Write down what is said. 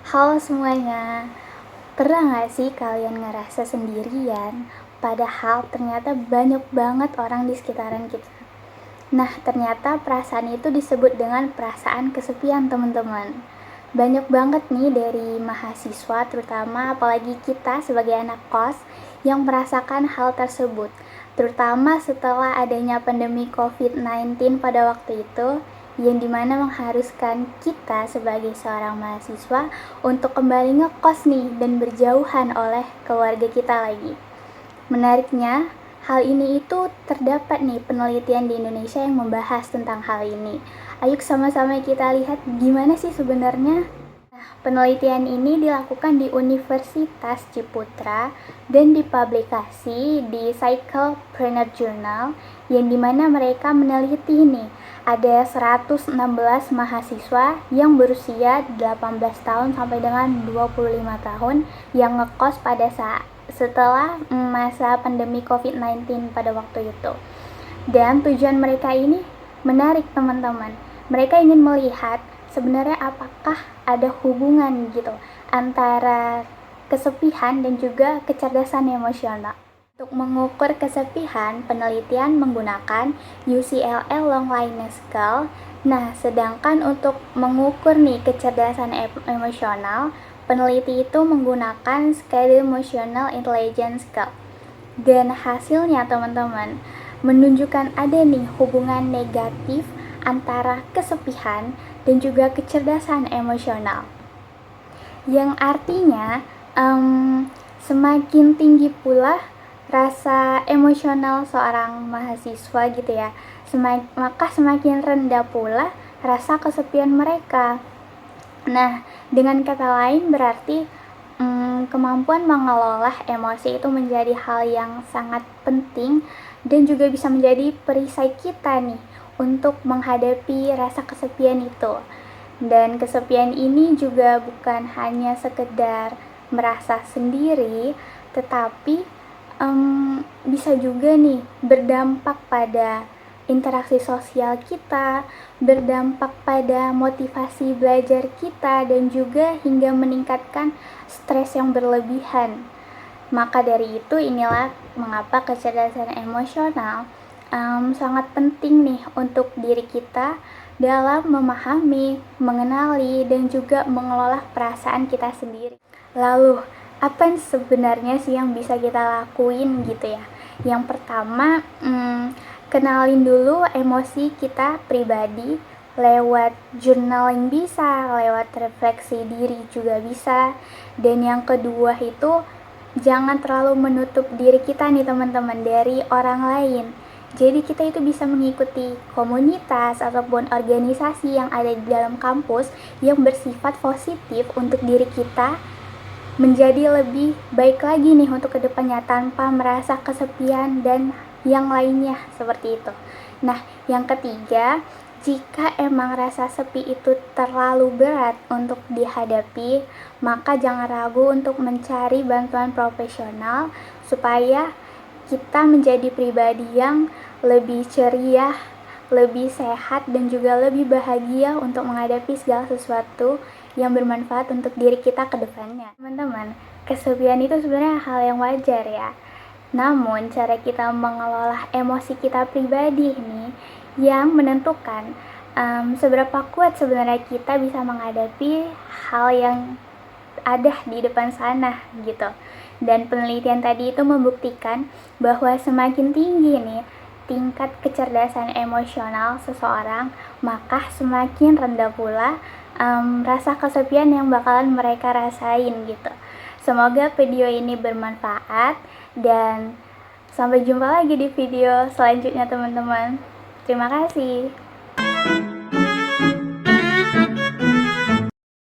Halo semuanya, pernah nggak sih kalian ngerasa sendirian, padahal ternyata banyak banget orang di sekitaran kita? Nah, ternyata perasaan itu disebut dengan perasaan kesepian, teman-teman. Banyak banget nih dari mahasiswa, terutama apalagi kita sebagai anak kos, yang merasakan hal tersebut. Terutama setelah adanya pandemi COVID-19 pada waktu itu, yang dimana mengharuskan kita sebagai seorang mahasiswa untuk kembali ngekos nih dan berjauhan oleh keluarga kita lagi. Menariknya, hal ini itu terdapat nih penelitian di Indonesia yang membahas tentang hal ini. Ayo sama-sama kita lihat gimana sih sebenarnya. Penelitian ini dilakukan di Universitas Ciputra dan dipublikasi di Psychopreneur Journal, yang dimana mereka meneliti nih ada 116 mahasiswa yang berusia 18 tahun sampai dengan 25 tahun yang ngekos pada saat setelah masa pandemi COVID-19 pada waktu itu. Dan tujuan mereka ini menarik, teman-teman. Mereka ingin melihat sebenarnya apakah ada hubungan gitu antara kesepian dan juga kecerdasan emosional. Untuk mengukur kesepian, penelitian menggunakan UCLA Long Liness Scale. Nah, sedangkan untuk mengukur nih kecerdasan emosional, peneliti itu menggunakan Scale Emotional Intelligence Scale. Dan hasilnya, teman-teman, menunjukkan ada nih hubungan negatif antara kesepian dan juga kecerdasan emosional, yang artinya semakin tinggi pula rasa emosional seorang mahasiswa gitu ya, maka semakin rendah pula rasa kesepian mereka. Nah, dengan kata lain berarti kemampuan mengelola emosi itu menjadi hal yang sangat penting dan juga bisa menjadi perisai kita nih untuk menghadapi rasa kesepian itu. Dan kesepian ini juga bukan hanya sekedar merasa sendiri, tetapi bisa juga nih berdampak pada interaksi sosial kita, berdampak pada motivasi belajar kita, dan juga hingga meningkatkan stres yang berlebihan. Maka dari itu, inilah mengapa kecerdasan emosional sangat penting nih untuk diri kita dalam memahami, mengenali, dan juga mengelola perasaan kita sendiri. Lalu, apa sebenarnya sih yang bisa kita lakuin gitu ya? Yang pertama, kenalin dulu emosi kita pribadi lewat journaling bisa, lewat refleksi diri juga bisa. Dan yang kedua itu, jangan terlalu menutup diri kita nih teman-teman dari orang lain. Jadi kita itu bisa mengikuti komunitas ataupun organisasi yang ada di dalam kampus yang bersifat positif untuk diri kita menjadi lebih baik lagi nih untuk kedepannya tanpa merasa kesepian dan yang lainnya seperti itu. Nah, yang ketiga, jika emang rasa sepi itu terlalu berat untuk dihadapi, maka jangan ragu untuk mencari bantuan profesional supaya kita menjadi pribadi yang lebih ceria, lebih sehat, dan juga lebih bahagia untuk menghadapi segala sesuatu yang bermanfaat untuk diri kita ke depannya. Teman-teman, kesepian itu sebenarnya hal yang wajar ya. Namun, cara kita mengelola emosi kita pribadi ini yang menentukan seberapa kuat sebenarnya kita bisa menghadapi hal yang ada di depan sana gitu. Dan penelitian tadi itu membuktikan bahwa semakin tinggi nih tingkat kecerdasan emosional seseorang, maka semakin rendah pula rasa kesepian yang bakalan mereka rasain gitu. Semoga video ini bermanfaat dan sampai jumpa lagi di video selanjutnya teman-teman. Terima kasih.